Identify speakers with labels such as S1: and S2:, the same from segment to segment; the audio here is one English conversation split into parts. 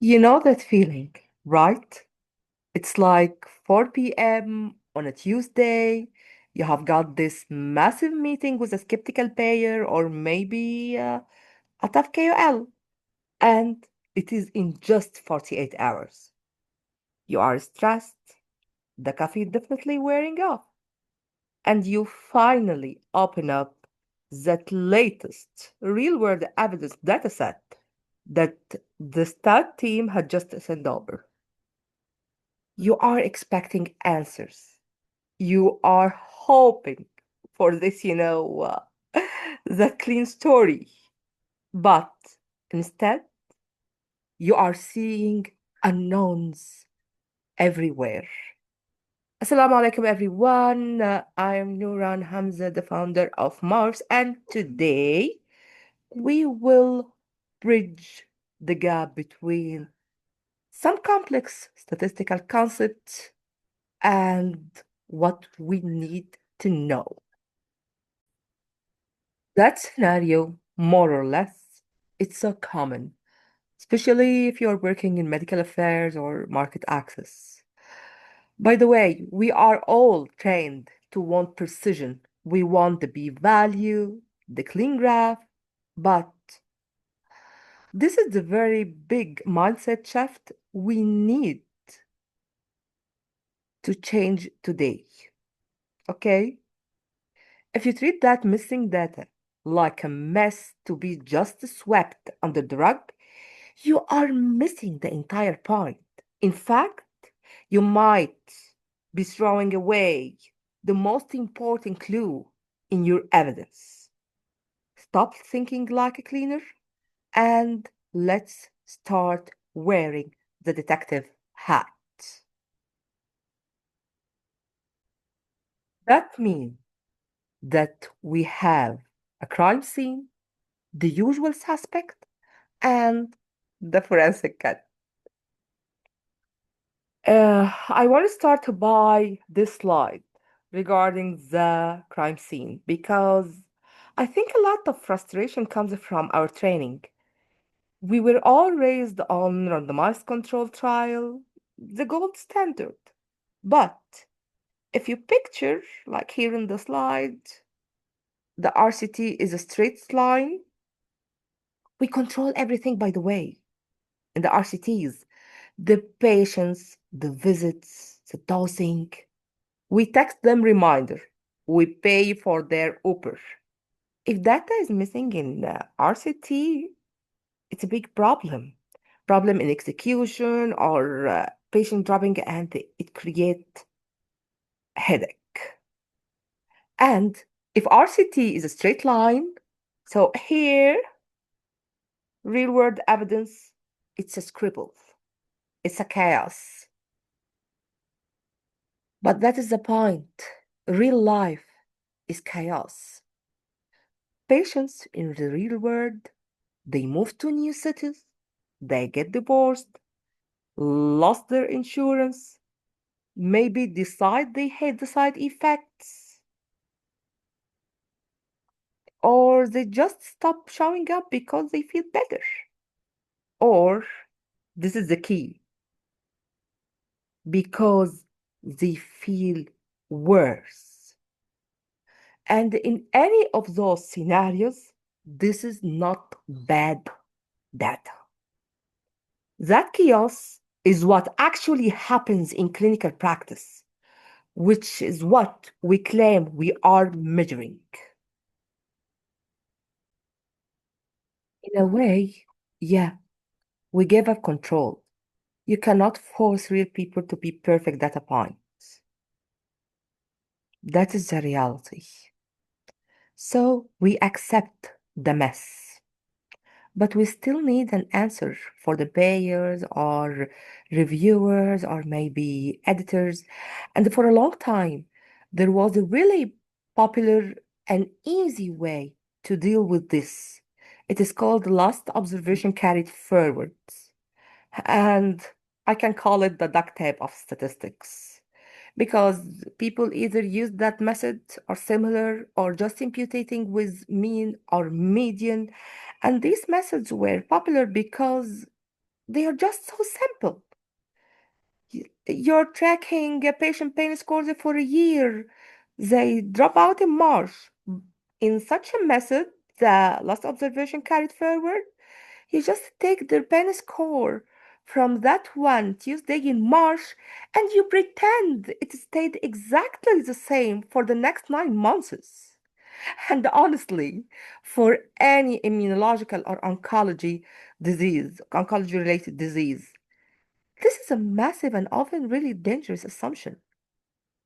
S1: You know that feeling, right? It's like 4 p.m. on a Tuesday. You have got this massive meeting with a skeptical payer or maybe a tough KOL, and it is in just 48 hours. You are stressed, the coffee is definitely wearing off, and you finally open up that latest real world evidence dataset that the stat team had just sent over. You are expecting answers. You are hoping for this, the clean story. But instead, you are seeing unknowns everywhere. Assalamu alaikum, everyone. I am Nuran Hamza, the founder of Mars, and today we will bridge the gap between some complex statistical concepts and what we need to know. That scenario, more or less, it's so common, especially if you're working in medical affairs or market access. By the way, we are all trained to want precision. We want the p-value, the clean graph, but this is the very big mindset shift we need to change today. Okay? If you treat that missing data like a mess to be just swept under the rug, you are missing the entire point. In fact, you might be throwing away the most important clue in your evidence. Stop thinking like a cleaner and let's start wearing the detective hat. That means that we have a crime scene, the usual suspect, and the forensic cat. I want to start by this slide regarding the crime scene because I think a lot of frustration comes from our training. We were all raised on randomized control trial, the gold standard. But if you picture, like here in the slide, the RCT is a straight line, we control everything by the way. In the RCTs, the patients, the visits, the dosing. We text them reminder. We pay for their Uber. If data is missing in RCT, it's a big problem. Problem in execution or patient dropping, and it create headache. And if RCT is a straight line, so here, real world evidence, it's a scribble. It's a chaos. But that is the point. Real life is chaos. Patients in the real world, they move to new cities, they get divorced, lost their insurance, maybe decide they hate the side effects, or they just stop showing up because they feel better. Or, this is the key, because they feel worse. And in any of those scenarios, this is not bad data. That chaos is what actually happens in clinical practice, which is what we claim we are measuring. In a way, yeah, we gave up control. You cannot force real people to be perfect data points. That is the reality. So we accept the mess. But we still need an answer for the payers or reviewers or maybe editors. And for a long time, there was a really popular and easy way to deal with this. It is called last observation carried forwards. And I can call it the duct tape of statistics because people either use that method or similar or just imputating with mean or median. And these methods were popular because They are just so simple. You're tracking a patient pain scores for a year. They drop out in March. In such a method, the last observation carried forward, you just take their pain score from that one Tuesday in March and you pretend it stayed exactly the same for the next 9 months. And honestly, for any immunological or oncology related disease, this is a massive and often really dangerous assumption.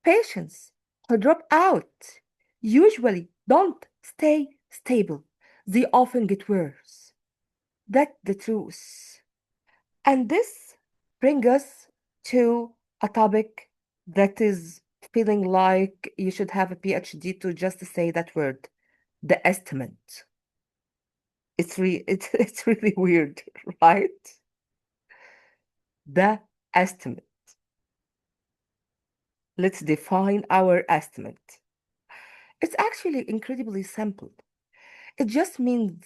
S1: Patients who drop out usually don't stay stable. They often get worse. That's the truth. And this brings us to a topic that is feeling like you should have a PhD to just say that word, the estimate. It's really weird, right? The estimate. Let's define our estimate. It's actually incredibly simple. It just means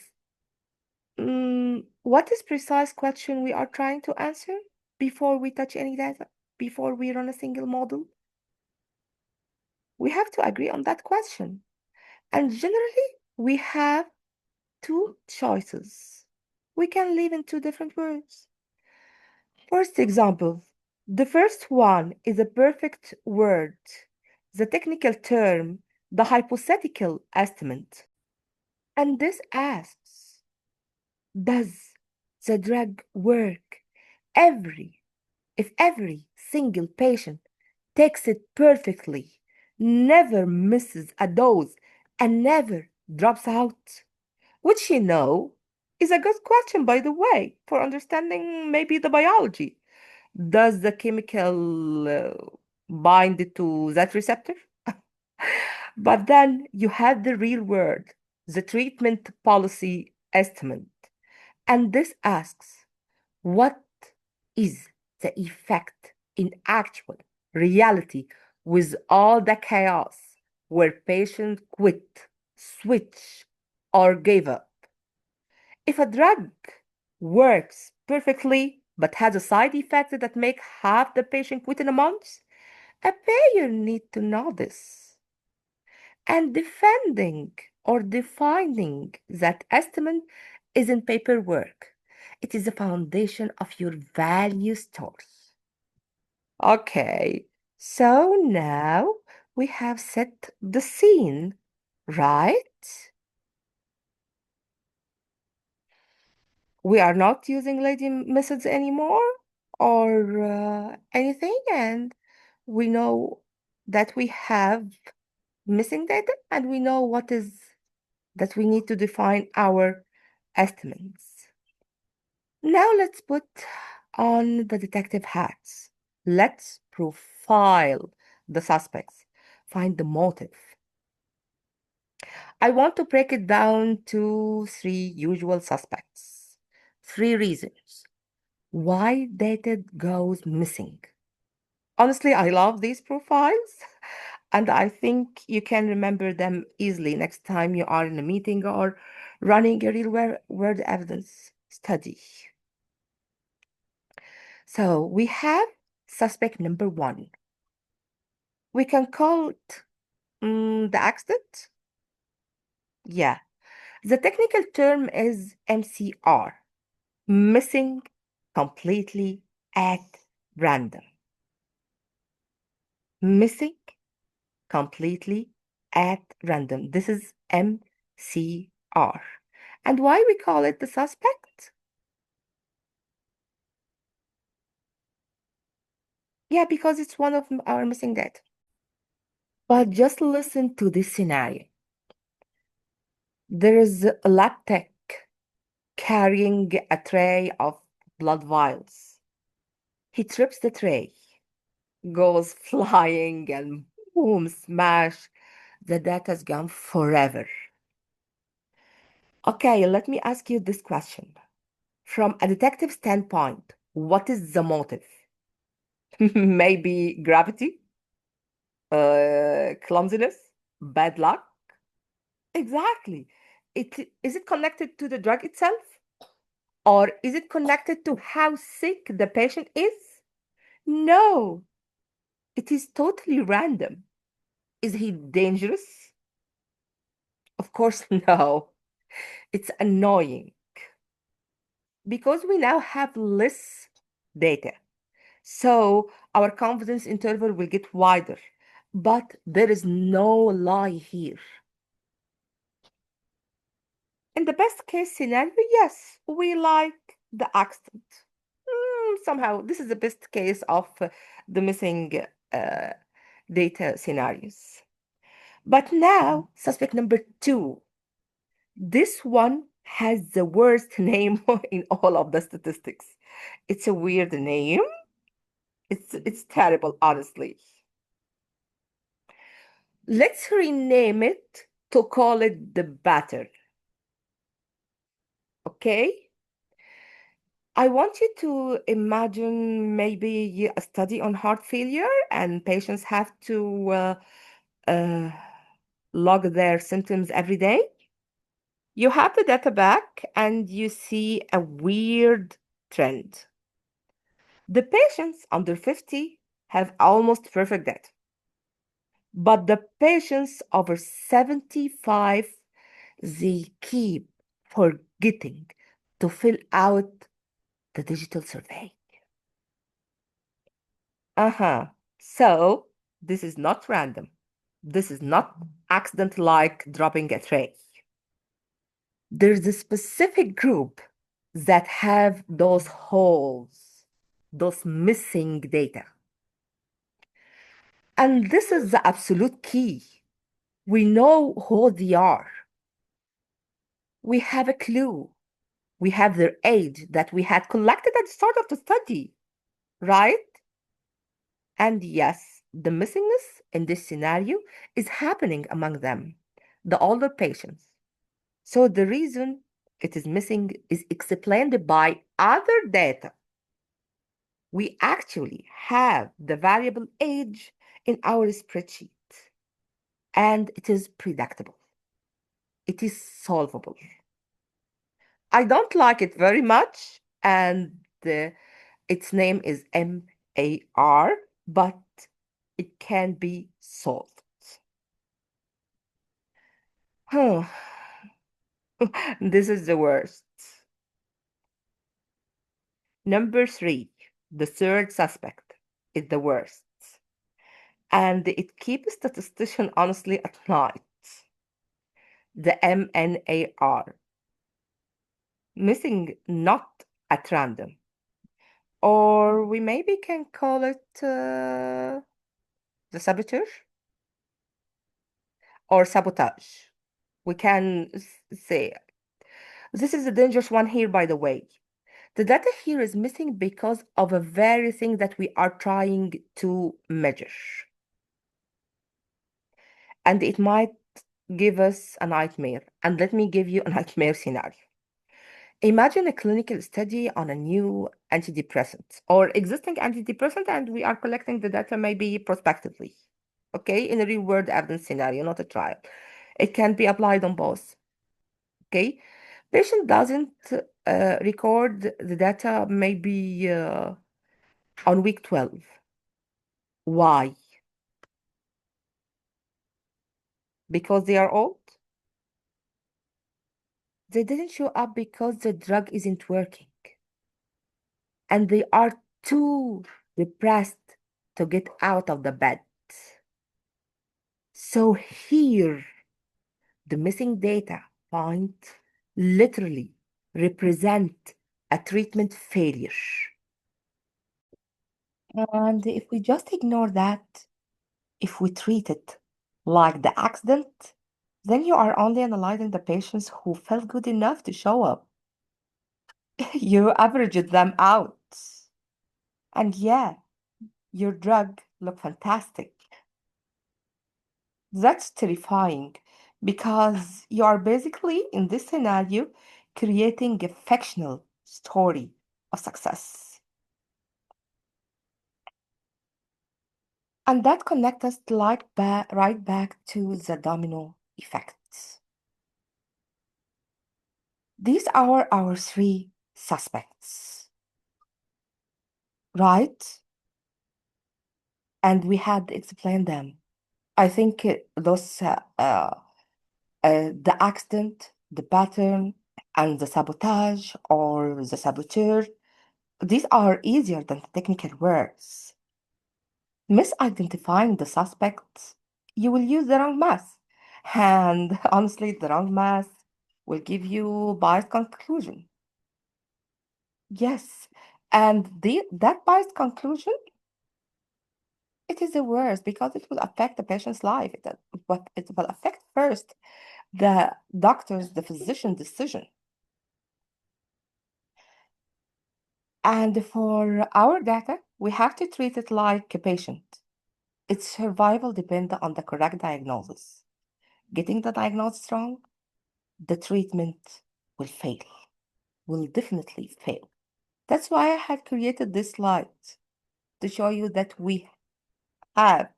S1: what is precise question we are trying to answer before we touch any data, before we run a single model. We have to agree on that question. And generally, we have two choices. We can live in two different words. First example, the first one is a perfect word. The technical term, the hypothetical estimate. And this asks, does the drug work every if every single patient takes it perfectly, never misses a dose, and never drops out? Which you know is a good question, by the way, for understanding maybe the biology. Does the chemical bind to that receptor? But then you have the real world, the treatment policy estimate. And this asks, what is the effect in actual reality with all the chaos where patients quit, switch, or give up? If a drug works perfectly but has a side effect that make half the patient quit in a month, a payer need to know this. And defending or defining that estimate isn't paperwork. It is the foundation of your value story. Okay, so now we have set the scene, right? We are not using lady methods anymore or anything, and we know that we have missing data and we know what is that we need to define our estimates. Now let's put on the detective hats. Let's profile the suspects, find the motive. I want to break it down to three usual suspects. Three reasons why data goes missing. Honestly, I love these profiles, and I think you can remember them easily next time you are in a meeting or running a real world evidence study. So we have suspect number one. We can call it the accident. Yeah, the technical term is MCR, missing completely at random. Missing completely at random. This is MCR. And why we call it the suspect? Yeah, because it's one of our missing data. But just listen to this scenario. There is a lab tech carrying a tray of blood vials. He trips the tray, goes flying, and boom, smash. The data's gone forever. Okay, let me ask you this question. From a detective standpoint, what is the motive? Maybe gravity, clumsiness, bad luck? Exactly. Is it connected to the drug itself? Or is it connected to how sick the patient is? No, it is totally random. Is he dangerous? Of course, no. It's annoying because we now have less data. So our confidence interval will get wider. But there is no lie here. In the best case scenario, yes, we like the accident. Somehow, this is the best case of the missing uh, data scenarios. But now, suspect number two. This one has the worst name in all of the statistics. It's a weird name. It's terrible, honestly. Let's rename it to call it the batter. Okay? I want you to imagine maybe a study on heart failure, and patients have to uh, log their symptoms every day. You have the data back, and you see a weird trend. The patients under 50 have almost perfect data, but the patients over 75, they keep forgetting to fill out the digital survey. Uh-huh. So this is not random. This is not accident like dropping a tray. There's a specific group that have those holes, those missing data. And this is the absolute key. We know who they are. We have a clue. We have their age that we had collected at the start of the study, right? And yes, the missingness in this scenario is happening among them, the older patients. So the reason it is missing is explained by other data. We actually have the variable age in our spreadsheet, and it is predictable. It is solvable. I don't like it very much, and its name is MAR, but it can be solved. Huh. This is the worst. Number three, the third suspect, is the worst. And it keeps statistician honestly at night. The MNAR, missing not at random. Or we maybe can call it the saboteur or sabotage. We can say this is a dangerous one here, by the way. The data here is missing because of a very thing that we are trying to measure. And it might give us a nightmare. And let me give you a nightmare scenario. Imagine a clinical study on a new antidepressant or existing antidepressant, and we are collecting the data maybe prospectively, okay, in a real world evidence scenario, not a trial. It can be applied on both, okay? Patient doesn't record the data maybe on week 12. Why? Because they are old? They didn't show up because the drug isn't working. And they are too depressed to get out of the bed. So here, the missing data point literally represent a treatment failure. And if we just ignore that, if we treat it like the accident, then you are only analyzing the patients who felt good enough to show up. You averaged them out. And yeah, your drug looked fantastic. That's terrifying because you are basically, in this scenario, creating a fictional story of success. And that connects us right back to the domino effect. These are our three suspects, right? And we had explained them. I think the accident, the pattern, and the sabotage or the saboteur, these are easier than the technical words. Misidentifying the suspects, you will use the wrong math. And honestly, the wrong math will give you biased conclusion. Yes. And that biased conclusion, it is the worst because it will affect the patient's life. But it will affect first the doctor's, the physician decision. And for our data, we have to treat it like a patient. Its survival depends on the correct diagnosis. Getting the diagnosis wrong, the treatment will fail, will definitely fail. That's why I have created this slide to show you that we have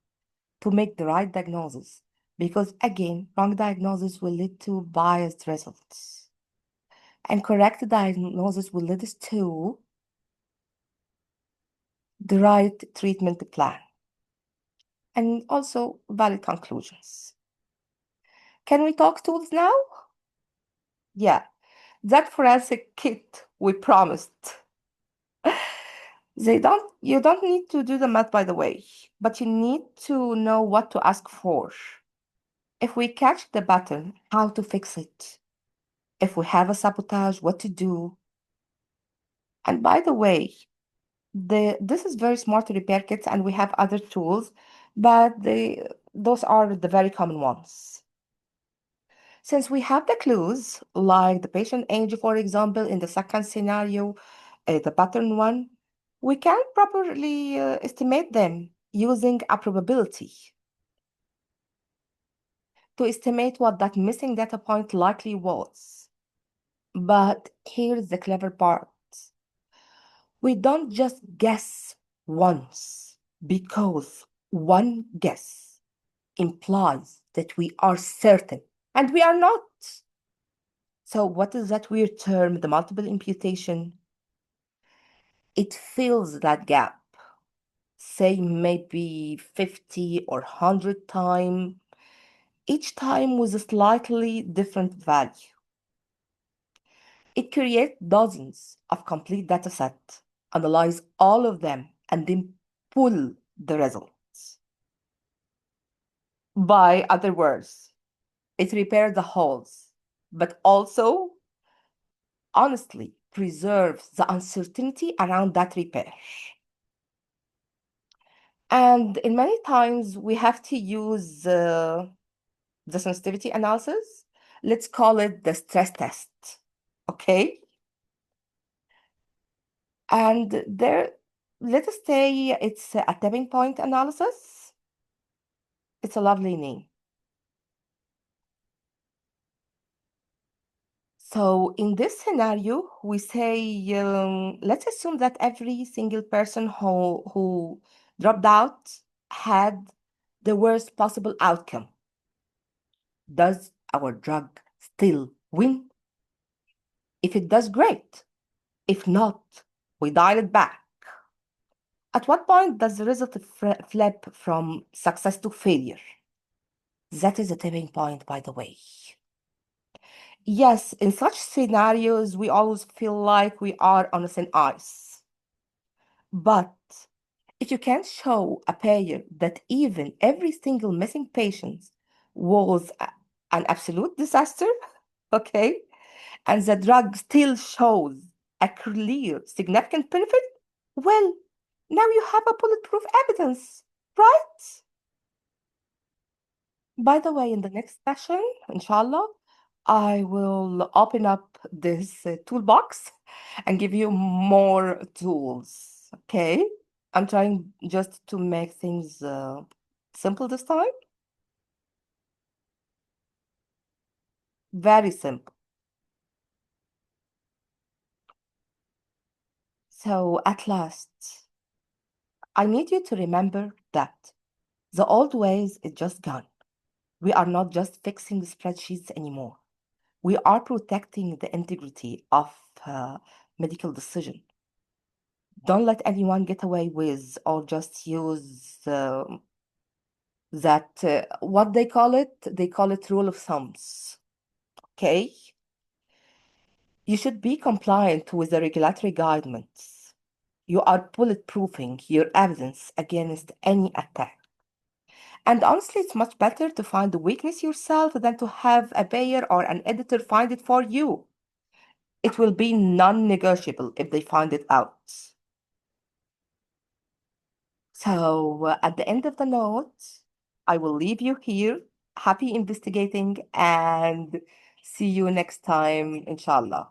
S1: to make the right diagnosis. Because again, wrong diagnosis will lead to biased results. And correct diagnosis will lead us to the right treatment plan and also valid conclusions. Can we talk tools now? Yeah, that forensic kit we promised. You don't need to do the math, by the way, but you need to know what to ask for. If we catch the pattern, how to fix it. If we have a sabotage, what to do. And by the way, this is very smart repair kits, and we have other tools, but those are the very common ones. Since we have the clues, like the patient age, for example, in the second scenario, the pattern one, we can properly estimate them using a probability to estimate what that missing data point likely was. But here's the clever part. We don't just guess once, because one guess implies that we are certain, and we are not. So what is that weird term, the multiple imputation? It fills that gap, say maybe 50 or 100 times, each time with a slightly different value. It creates dozens of complete datasets, analyze all of them, and then pull the results. By other words, it repairs the holes, but also, honestly, preserves the uncertainty around that repair. And in many times, we have to use the sensitivity analysis. Let's call it the stress test, okay? And there, let us say it's a tipping point analysis. It's a lovely name. So in this scenario, we say, let's assume that every single person who dropped out had the worst possible outcome. Does our drug still win? If it does, great. If not, we dial it back. At what point does the result flip from success to failure? That is a tipping point, by the way. Yes, in such scenarios, we always feel like we are on a thin ice. But if you can show a payer that even every single missing patient was an absolute disaster, okay, and the drug still shows a clear, significant benefit, well, now you have a bulletproof evidence, right? By the way, in the next session, inshallah, I will open up this toolbox and give you more tools, okay? I'm trying just to make things simple this time. Very simple. So at last, I need you to remember that the old ways is just gone. We are not just fixing spreadsheets anymore. We are protecting the integrity of medical decision. Don't let anyone get away with or just use what they call it rule of thumbs. Okay? You should be compliant with the regulatory guidelines. You are bulletproofing your evidence against any attack. And honestly, it's much better to find the weakness yourself than to have a payer or an editor find it for you. It will be non-negotiable if they find it out. So at the end of the note, I will leave you here. Happy investigating and see you next time, inshallah.